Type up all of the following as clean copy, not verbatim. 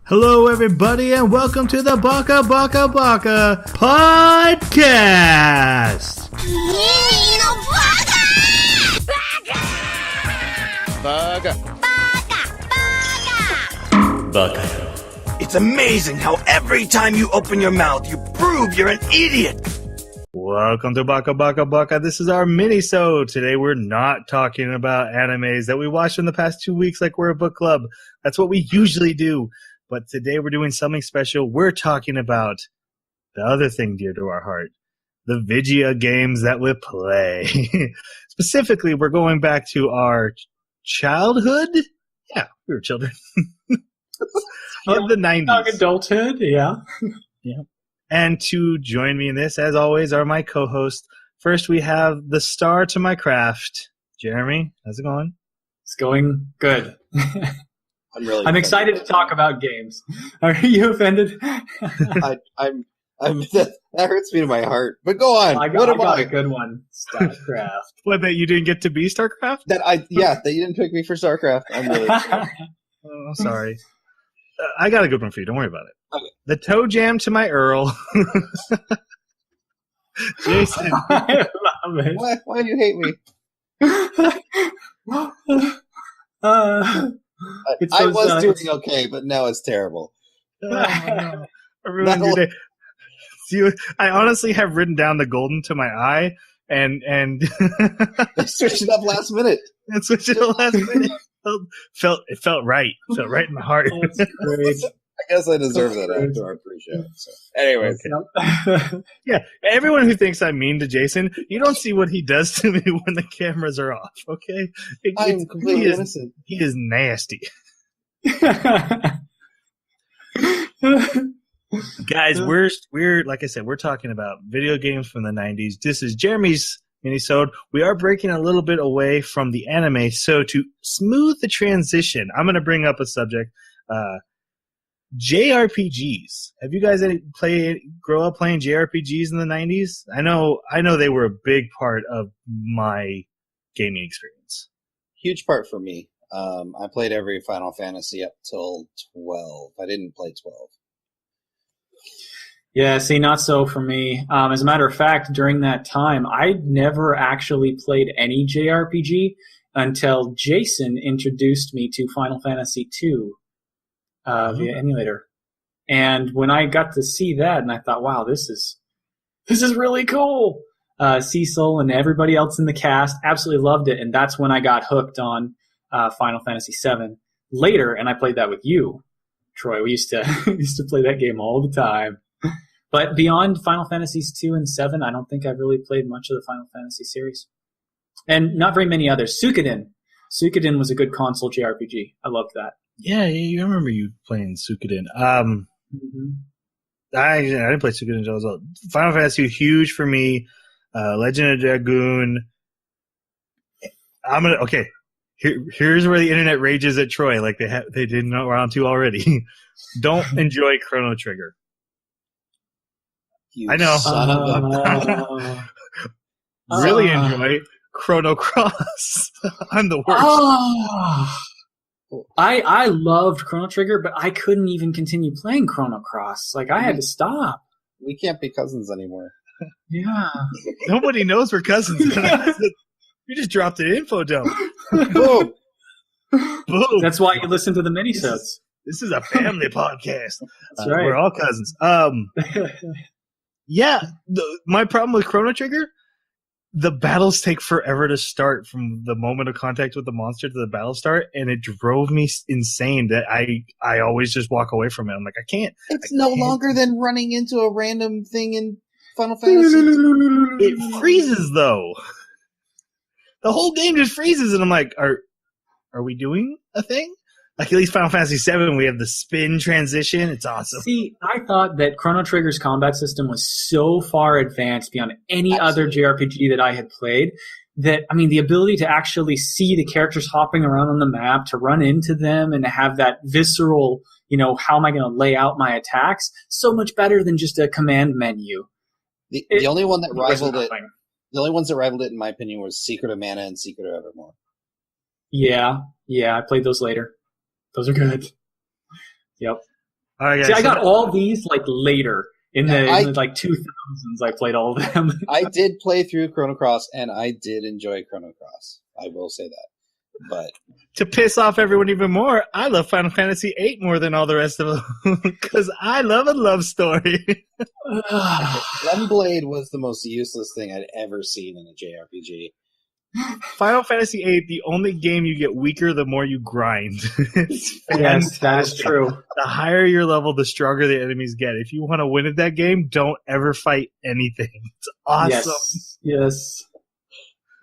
Hello, everybody, and welcome to the Baka podcast. Baka. It's amazing how every time you open your mouth, you prove you're an idiot. Welcome to Baka. This is our minisode. Today we're not talking about animes that we watched in the past 2 weeks like we're a book club. That's what we usually do. But today we're doing something special. We're talking about the other thing dear to our heart, the video games that we play. Specifically, we're going back to our childhood. Yeah, we were children. Of the 90s. Young adulthood, yeah. Yeah. And to join me in this, as always, are my co-hosts. First, we have the star to my craft, Jeremy. How's it going? It's going good. I'm excited to talk about games. Are you offended? that hurts me to my heart. But go on. I got a good one. StarCraft. What, that you didn't get to be StarCraft? That you didn't pick me for StarCraft. I'm really sorry. Oh, sorry. I got a good one for you. Don't worry about it. Okay. The toe jam to my Earl. Jason. I love it. Why do you hate me? I was doing okay, but now it's terrible. Oh, no. I ruined your day. See, I honestly have written down the golden to my eye, and I switched it up last minute. And switched it up last minute. It felt right. It felt right in the heart. That's great. I guess I deserve that after our pre-show. So, anyways, okay. Yeah, everyone who thinks I'm mean to Jason, you don't see what he does to me when the cameras are off. Okay, I'm completely innocent. He is nasty. Guys, we're like I said, we're talking about video games from the 90s. This is Jeremy's minisode. We are breaking a little bit away from the anime, so to smooth the transition, I'm going to bring up a subject. JRPGs. Have you guys grow up playing JRPGs in the 90s? I know they were a big part of my gaming experience. Huge part for me. I played every Final Fantasy up till 12. I didn't play 12. Yeah, see, not so for me. As a matter of fact, during that time, I never actually played any JRPG until Jason introduced me to Final Fantasy II via emulator. And when I got to see that, and I thought, wow, this is really cool. Cecil and everybody else in the cast absolutely loved it, and that's when I got hooked on Final Fantasy VII later, and I played that with you, Troy. We used to play that game all the time. But beyond Final Fantasies 2 and 7, I don't think I've really played much of the Final Fantasy series. And not very many others. Suikoden. Suikoden was a good console JRPG. I loved that. Yeah, you remember you playing Suikoden. I didn't play Suikoden until I was old. Final Fantasy, huge for me. Legend of Dragoon. Here's where the internet rages at Troy, like they didn't know around to already. Don't enjoy Chrono Trigger. You I know. Son of a... Really enjoy Chrono Cross. I'm the worst. Oh. I loved Chrono Trigger, but I couldn't even continue playing Chrono Cross. Like, I had to stop. We can't be cousins anymore. Yeah. Nobody knows we're cousins. You just dropped an info dump. Boom. Boom. That's why you listen to the minisodes. This is a family podcast. That's right. We're all cousins. Yeah, my problem with Chrono Trigger, the battles take forever to start from the moment of contact with the monster to the battle start, and it drove me insane that I always just walk away from it. I'm like, I can't. It's no longer than running into a random thing in Final Fantasy. It freezes, though. The whole game just freezes, and I'm like, are we doing a thing? Like, at least Final Fantasy VII, we have the spin transition. It's awesome. See, I thought that Chrono Trigger's combat system was so far advanced beyond any other JRPG that I had played that, I mean, the ability to actually see the characters hopping around on the map, to run into them, and to have that visceral, how am I going to lay out my attacks, so much better than just a command menu. The only one that rivaled it, the only ones that rivaled it, in my opinion, was Secret of Mana and Secret of Evermore. Yeah, I played those later. Those are good. Yep. All right, guys, See, I got all these like later in the like 2000s. I played all of them. I did play through Chrono Cross, and I did enjoy Chrono Cross. I will say that. But to piss off everyone even more, I love Final Fantasy VIII more than all the rest of them because I love a love story. Gunblade was the most useless thing I'd ever seen in a JRPG. Final Fantasy VIII, the only game you get weaker the more you grind. Yes, that is true. The higher your level, the stronger the enemies get. If you want to win at that game, don't ever fight anything. It's awesome. Yes.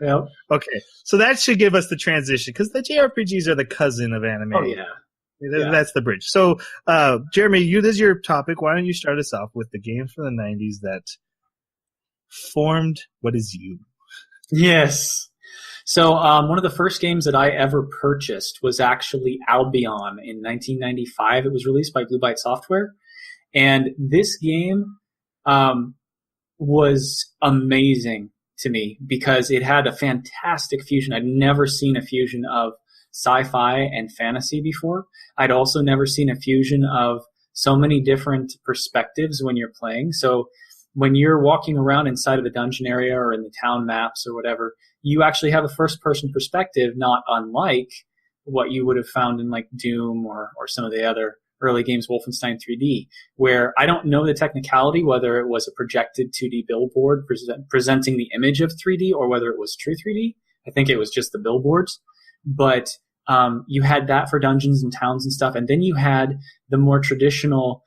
Yep. Okay, so that should give us the transition because the JRPGs are the cousin of anime. Oh, yeah. That's the bridge. So, Jeremy, this is your topic. Why don't you start us off with the games from the 90s that formed what is you? Yes. So one of the first games that I ever purchased was actually Albion in 1995. It was released by Blue Byte Software. And this game was amazing to me because it had a fantastic fusion. I'd never seen a fusion of sci-fi and fantasy before. I'd also never seen a fusion of so many different perspectives when you're playing. So when you're walking around inside of a dungeon area or in the town maps or whatever, you actually have a first-person perspective, not unlike what you would have found in like Doom or some of the other early games, Wolfenstein 3D, where I don't know the technicality, whether it was a projected 2D billboard presenting the image of 3D or whether it was true 3D. I think it was just the billboards. But you had that for dungeons and towns and stuff. And then you had the more traditional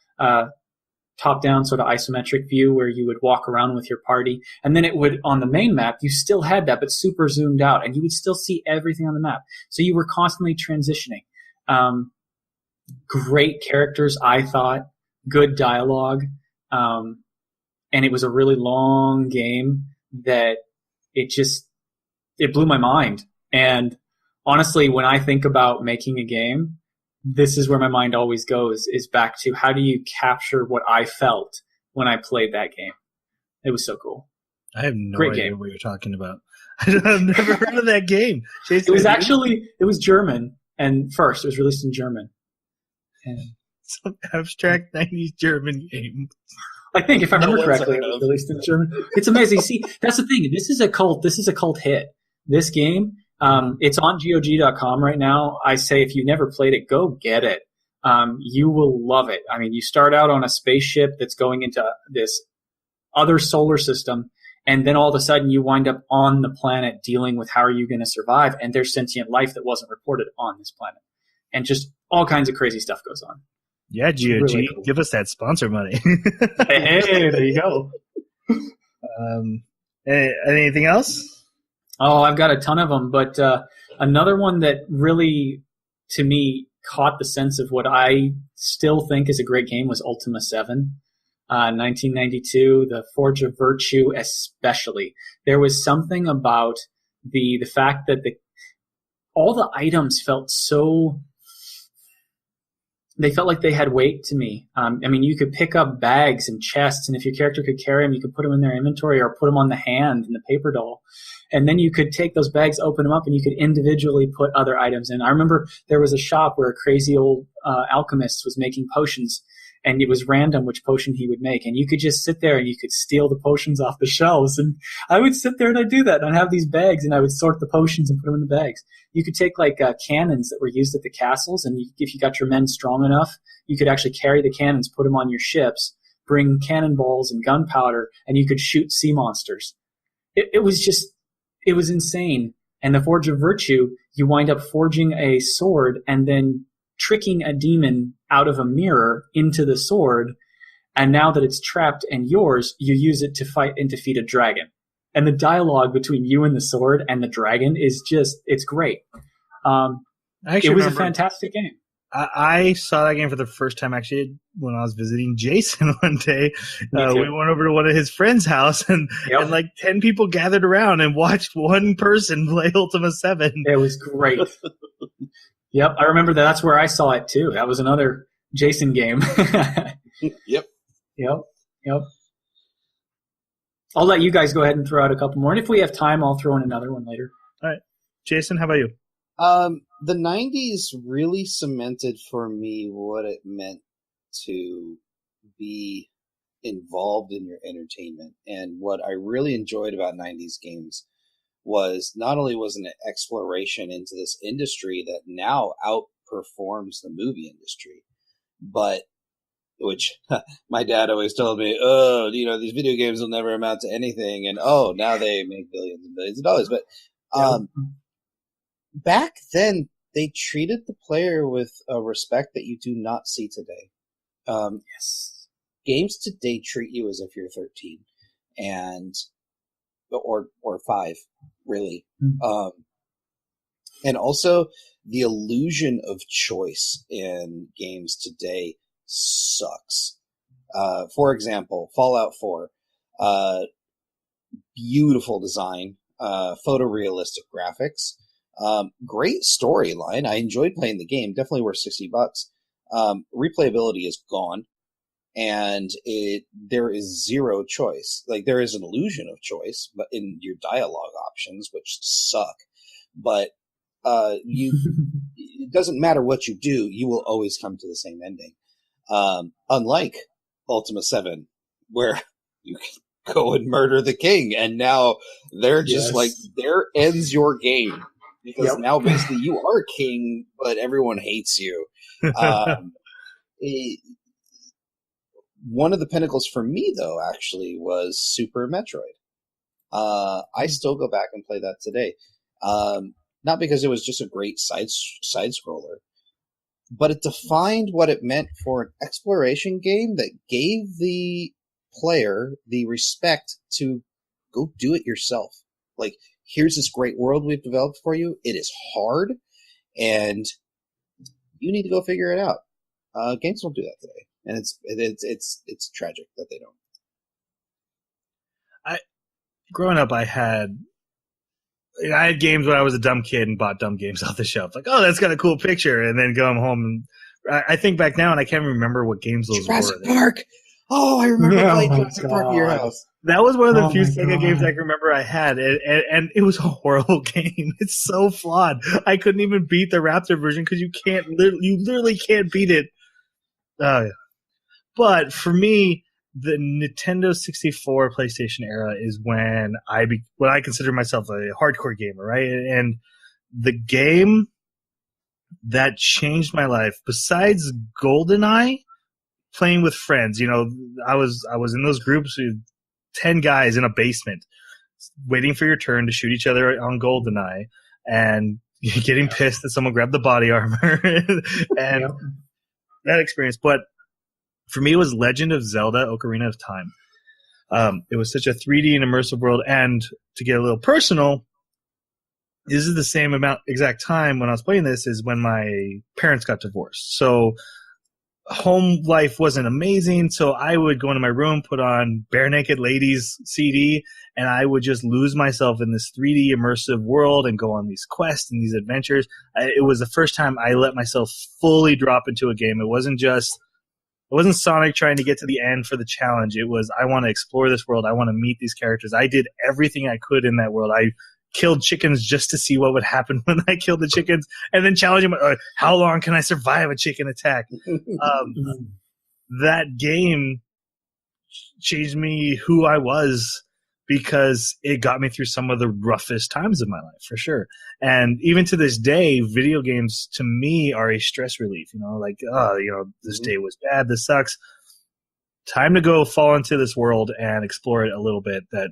top-down sort of isometric view where you would walk around with your party. And then it would, on the main map, you still had that, but super zoomed out. And you would still see everything on the map. So you were constantly transitioning. Great characters, I thought. Good dialogue. And it was a really long game that it blew my mind. And honestly, when I think about making a game, this is where my mind always goes, is back to how do you capture what I felt when I played that game. It was so cool. I have no Great idea game. what you're talking about. I've never heard of that game. Jason, It was German, and first it was released in German. And some abstract 90s German game. I think, if I remember correctly, it was released in German. It's amazing. See, that's the thing. This is a cult hit. This game, it's on GOG.com right now. I say if you've never played it, go get it. You will love it. I mean, you start out on a spaceship that's going into this other solar system, and then all of a sudden you wind up on the planet dealing with how are you going to survive, and there's sentient life that wasn't reported on this planet. And just all kinds of crazy stuff goes on. Yeah, GOG, really cool. Give us that sponsor money. Hey, there you go. Anything else? Oh, I've got a ton of them, but another one that really, to me, caught the sense of what I still think is a great game was Ultima 7. 1992, the Forge of Virtue especially. There was something about the fact that all the items felt so... They felt like they had weight to me. I mean, you could pick up bags and chests, and if your character could carry them, you could put them in their inventory or put them on the hand in the paper doll. And then you could take those bags, open them up, and you could individually put other items in. I remember there was a shop where a crazy old alchemist was making potions, and it was random which potion he would make. And you could just sit there and you could steal the potions off the shelves. And I would sit there and I'd do that. And I'd have these bags and I would sort the potions and put them in the bags. You could take like cannons that were used at the castles. And if you got your men strong enough, you could actually carry the cannons, put them on your ships, bring cannonballs and gunpowder, and you could shoot sea monsters. It was insane. And the Forge of Virtue, you wind up forging a sword and then tricking a demon out of a mirror into the sword, and now that it's trapped and yours, you use it to fight and defeat a dragon. And the dialogue between you and the sword and the dragon is it's great. It was a fantastic game. I saw that game for the first time actually when I was visiting Jason one day. We went over to one of his friends' house and like 10 people gathered around and watched one person play Ultima 7. It was great. Yep, I remember that's where I saw it too. That was another Jason game. Yep. I'll let you guys go ahead and throw out a couple more. And if we have time, I'll throw in another one later. All right. Jason, how about you? The 90s really cemented for me what it meant to be involved in your entertainment. And what I really enjoyed about 90s games was not only was it an exploration into this industry that now outperforms the movie industry, but which my dad always told me, oh, these video games will never amount to anything. And now they make billions and billions of dollars. But back then, they treated the player with a respect that you do not see today. Yes. Games today treat you as if you're 13 or 5, really. Mm-hmm. And also, the illusion of choice in games today sucks. For example, Fallout 4, beautiful design, photorealistic graphics, great storyline. I enjoyed playing the game. Definitely worth $60. Replayability is gone, and there is zero choice. Like, there is an illusion of choice, but in your dialogue options, which suck. But it doesn't matter what you do, you will always come to the same ending. Unlike Ultima 7, where you can go and murder the king, and now they're just like, there ends your game. Because now basically you are king, but everyone hates you. One of the pinnacles for me, though, actually, was Super Metroid. I still go back and play that today. Not because it was just a great side-scroller, but it defined what it meant for an exploration game that gave the player the respect to go do it yourself. Like, here's this great world we've developed for you. It is hard, and you need to go figure it out. Games don't do that today, and it's tragic that they don't. Growing up, I had games when I was a dumb kid and bought dumb games off the shelf. Like, oh, that's got a cool picture, and then go home and I think back now, and I can't remember what games those Jurassic were. Park. Oh, I remember playing Jurassic Park at your house. That was one of the few Sega games I can remember I had, and it was a horrible game. It's so flawed. I couldn't even beat the Raptor version because you literally can't beat it. But for me, the Nintendo 64 PlayStation era is when I consider myself a hardcore gamer, right? And the game that changed my life, besides GoldenEye, playing with friends, I was in those groups with 10 guys in a basement waiting for your turn to shoot each other on GoldenEye and getting pissed that someone grabbed the body armor and that experience. But for me, it was Legend of Zelda Ocarina of Time. It was such a 3D and immersive world. And to get a little personal, this is the same exact time when I was playing this is when my parents got divorced. So home life wasn't amazing, so I would go into my room, put on Bare Naked Ladies CD, and I would just lose myself in this 3D immersive world and go on these quests and these adventures. It was the first time I let myself fully drop into a game. It wasn't Sonic trying to get to the end for the challenge. It was, I want to explore this world. I want to meet these characters. I did everything I could in that world. I killed chickens just to see what would happen when I killed the chickens, and then challenge them, how long can I survive a chicken attack? That game changed me who I was because it got me through some of the roughest times of my life, for sure. And even to this day, video games to me are a stress relief. This day was bad, this sucks. Time to go fall into this world and explore it a little bit. That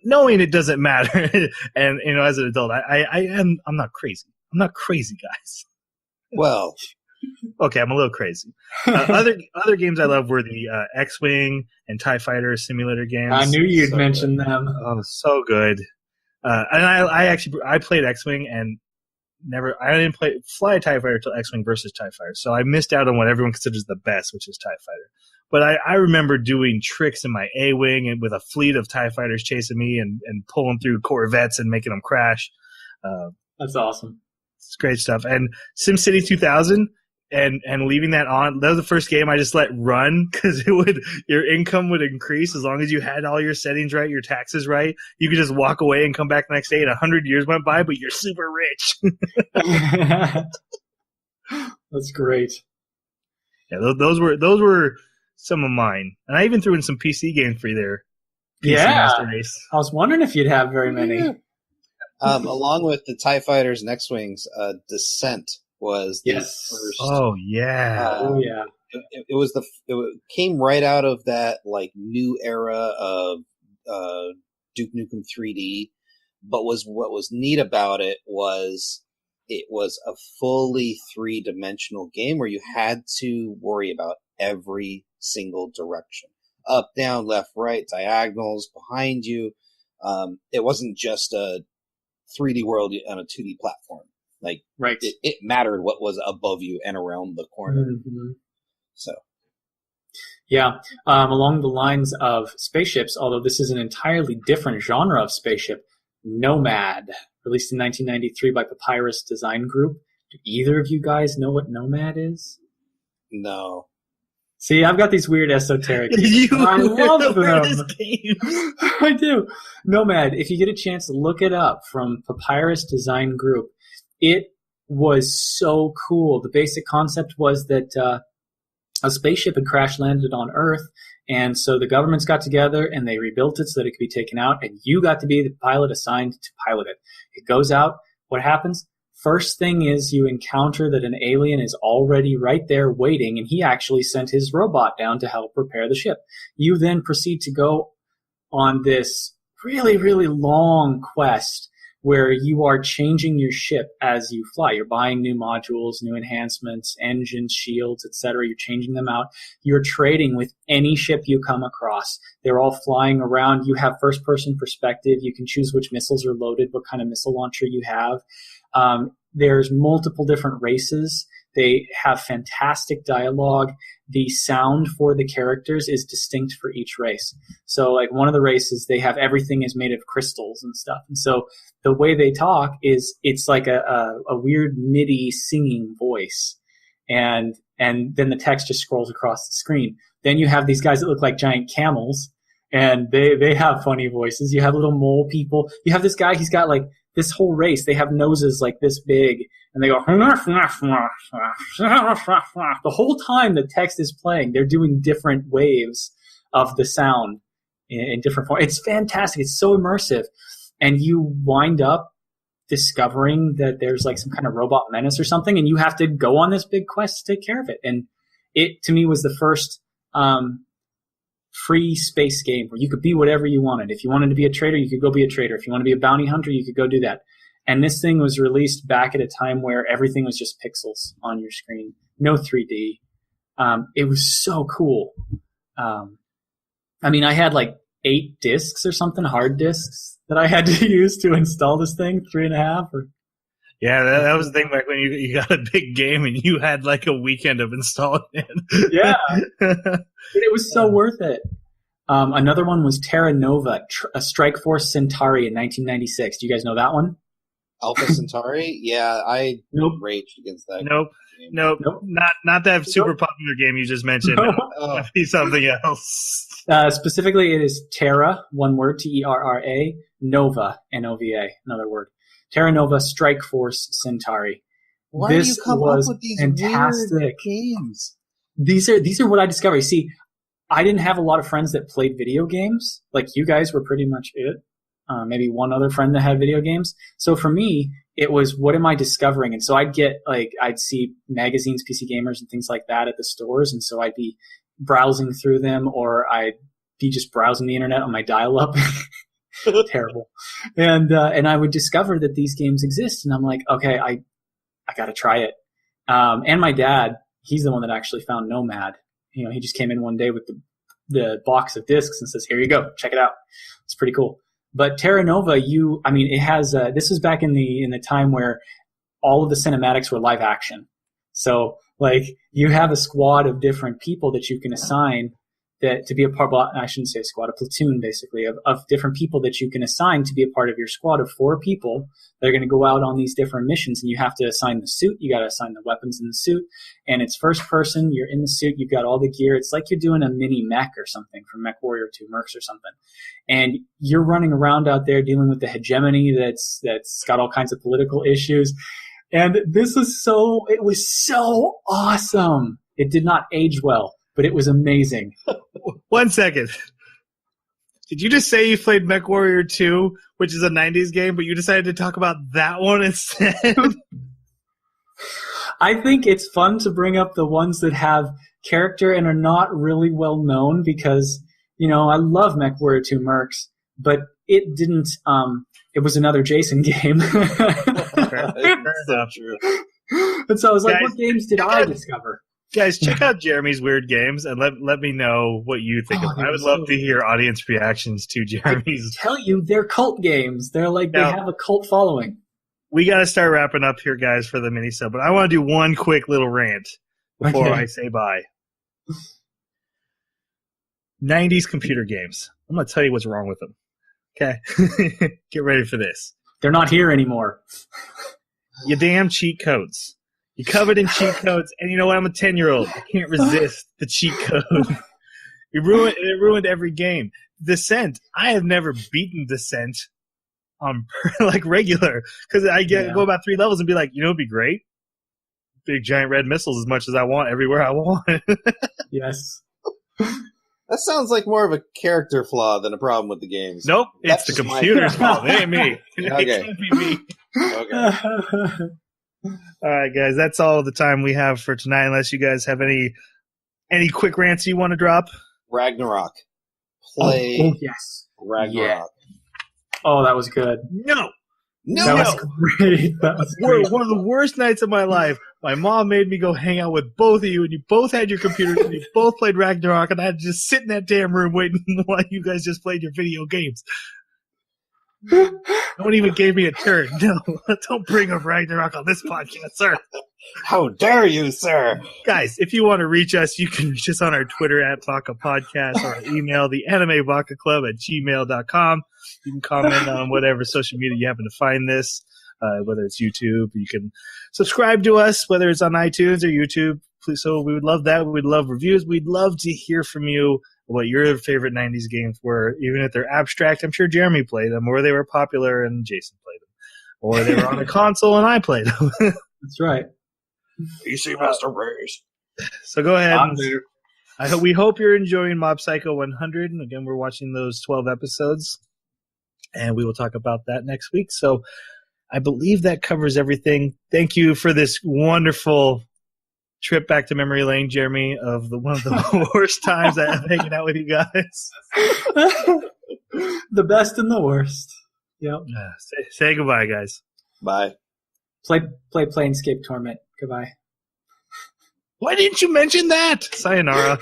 knowing it doesn't matter, and as an adult, I'm not crazy. I'm not crazy, guys. Well, okay, I'm a little crazy. Other games I love were the X-Wing and TIE Fighter simulator games. I knew you'd mention them. Oh, so good. And I played X-Wing and I didn't fly a TIE Fighter until X-Wing versus TIE Fighter, so I missed out on what everyone considers the best, which is TIE Fighter. But I remember doing tricks in my A-Wing and with a fleet of TIE Fighters chasing me and pulling through Corvettes and making them crash. That's awesome. It's great stuff. And SimCity 2000 and leaving that on, that was the first game I just let run because your income would increase as long as you had all your settings right, your taxes right. You could just walk away and come back the next day and 100 years went by, but you're super rich. That's great. Yeah, those were some of mine, and I even threw in some PC games for you there. PC Master Race. I was wondering if you'd have very many. Yeah. Along with the TIE Fighters and X-Wings, Descent was the first. Oh yeah. It came right out of that like new era of Duke Nukem 3D. But what was neat about it was a fully 3-dimensional game where you had to worry about every single direction. Up, down, left, right, diagonals, behind you. It wasn't just a 3D world on a 2D platform. Like, right. It mattered what was above you and around the corner. Mm-hmm. So. Yeah, along the lines of spaceships, although this is an entirely different genre of spaceship, Nomad, released in 1993 by Papyrus Design Group. Do either of you guys know what Nomad is? No. See, I've got these weird esoteric games. I love them. I do. Nomad, if you get a chance, look it up, from Papyrus Design Group. It was so cool. The basic concept was that a spaceship had crash landed on Earth, and so the governments got together and they rebuilt it so that it could be taken out, and you got to be the pilot assigned to pilot it. It goes out. What happens? First thing is you encounter that an alien is already right there waiting, and he actually sent his robot down to help repair the ship. You then proceed to go on this really, really long quest where you are changing your ship as you fly. You're buying new modules, new enhancements, engines, shields, etc. You're changing them out. You're trading with any ship you come across. They're all flying around. You have first-person perspective. You can choose which missiles are loaded, what kind of missile launcher you have. There's multiple different races. They have fantastic dialogue. The sound for the characters is distinct for each race. So like one of the races, they have everything is made of crystals and stuff. And so the way they talk is it's like a weird MIDI singing voice. And then the text just scrolls across the screen. Then you have these guys that look like giant camels, and they have funny voices. You have little mole people. You have this guy, he's got like this whole race. They have noses like this big, and they go, the whole time the text is playing, they're doing different waves of the sound in different forms. It's fantastic. It's so immersive. And you wind up discovering that there's like some kind of robot menace or something, and you have to go on this big quest to take care of it. And it, to me, was the first free space game where you could be whatever you wanted. If you wanted to be a trader, you could go be a trader. If you want to be a bounty hunter, you could go do that. And this thing was released back at a time where everything was just pixels on your screen, no 3D. It was so cool. I mean, I had like 8 discs or something, hard discs, that I had to use to install this thing, 3.5 or. Yeah, that was the thing back when you got a big game and you had like a weekend of installing it. Yeah. It was so worth it. Another one was Terra Nova, a Strike Force Centauri in 1996. Do you guys know that one? Alpha Centauri? Yeah, I raged against that. Nope. Not that super popular game you just mentioned. It'd be something else. Specifically, it is Terra, one word, Terra, Nova, Nova, another word. Terra Nova Strike Force Centauri. Why do you come up with these fantastic weird games? These are what I discovered. You see, I didn't have a lot of friends that played video games. Like you guys were pretty much it. Maybe one other friend that had video games. So for me, it was, what am I discovering? And so I'd see magazines, PC Gamers and things like that at the stores. And so I'd be browsing through them, or I'd be just browsing the internet on my dial-up. Terrible. And I would discover that these games exist. And I'm like, okay, I got to try it. And my dad, he's the one that actually found Nomad. You know, he just came in one day with the box of discs and says, here you go, check it out. It's pretty cool. But Terra Nova, it has, this was back in the time where all of the cinematics were live action. So, like, you have a squad of different people that you can assign that to be a part, well, I shouldn't say a squad, a platoon, basically, of different people that you can assign to be a part of your squad of 4 people that are going to go out on these different missions. And you have to assign the suit. You got to assign the weapons in the suit. And it's first person. You're in the suit. You've got all the gear. It's like you're doing a mini mech or something from Mech Warrior 2 Mercs or something. And you're running around out there dealing with the hegemony that's got all kinds of political issues. And it was so awesome. It did not age well, but it was amazing. 1 second. Did you just say you played MechWarrior 2, which is a 90s game, but you decided to talk about that one instead? I think it's fun to bring up the ones that have character and are not really well known because, I love MechWarrior 2 Mercs, but it didn't, it was another Jason game. That's so true. And so I was like, what games did I discover? Guys, check out Jeremy's weird games and let me know what you think of them. I would love to hear audience reactions to Jeremy's. I tell you, they're cult games. They're like, they have a cult following. We got to start wrapping up here, guys, for the minisode, but I want to do one quick little rant before I say bye. 90s computer games. I'm going to tell you what's wrong with them. Okay? Get ready for this. They're not here anymore. You damn cheat codes. You covered in cheat codes, and you know what? I'm a 10-year-old. I can't resist the cheat code. It ruined every game. Descent. I have never beaten Descent on regular because I go about 3 levels and be like, it'd be great. Big giant red missiles as much as I want everywhere I want. Yes. That sounds like more of a character flaw than a problem with the games. Nope, it's the computer's fault. It ain't me. Okay. It can't be me. Okay. All right, guys, that's all the time we have for tonight. Unless you guys have any quick rants you want to drop. Ragnarok. Play yes. Ragnarok. Yeah. Oh, that was good. No. That was great. That was great. One of the worst nights of my life. My mom made me go hang out with both of you, and you both had your computers, and you both played Ragnarok, and I had to just sit in that damn room waiting while you guys just played your video games. No one even gave me a turn. No, don't bring up Ragnarok on this podcast, sir. How dare you, sir? Guys, if you want to reach us, you can reach us on our Twitter at Baka Podcast or email theanimebakaclub@gmail.com. You can comment on whatever social media you happen to find this, whether it's YouTube. You can subscribe to us, whether it's on iTunes or YouTube. Please, so we would love that. We'd love reviews. We'd love to hear from you what your favorite 90s games were, even if they're abstract. I'm sure Jeremy played them, or they were popular and Jason played them, or they were on a console and I played them. That's right. PC Master Race. So go ahead. We hope you're enjoying Mob Psycho 100. And again, we're watching those 12 episodes, and we will talk about that next week. So I believe that covers everything. Thank you for this wonderful trip back to memory lane, Jeremy, of one of the worst times I have hanging out with you guys. The best and the worst. Yep. Say goodbye, guys. Bye. Play Planescape Torment. Goodbye. Why didn't you mention that? Sayonara.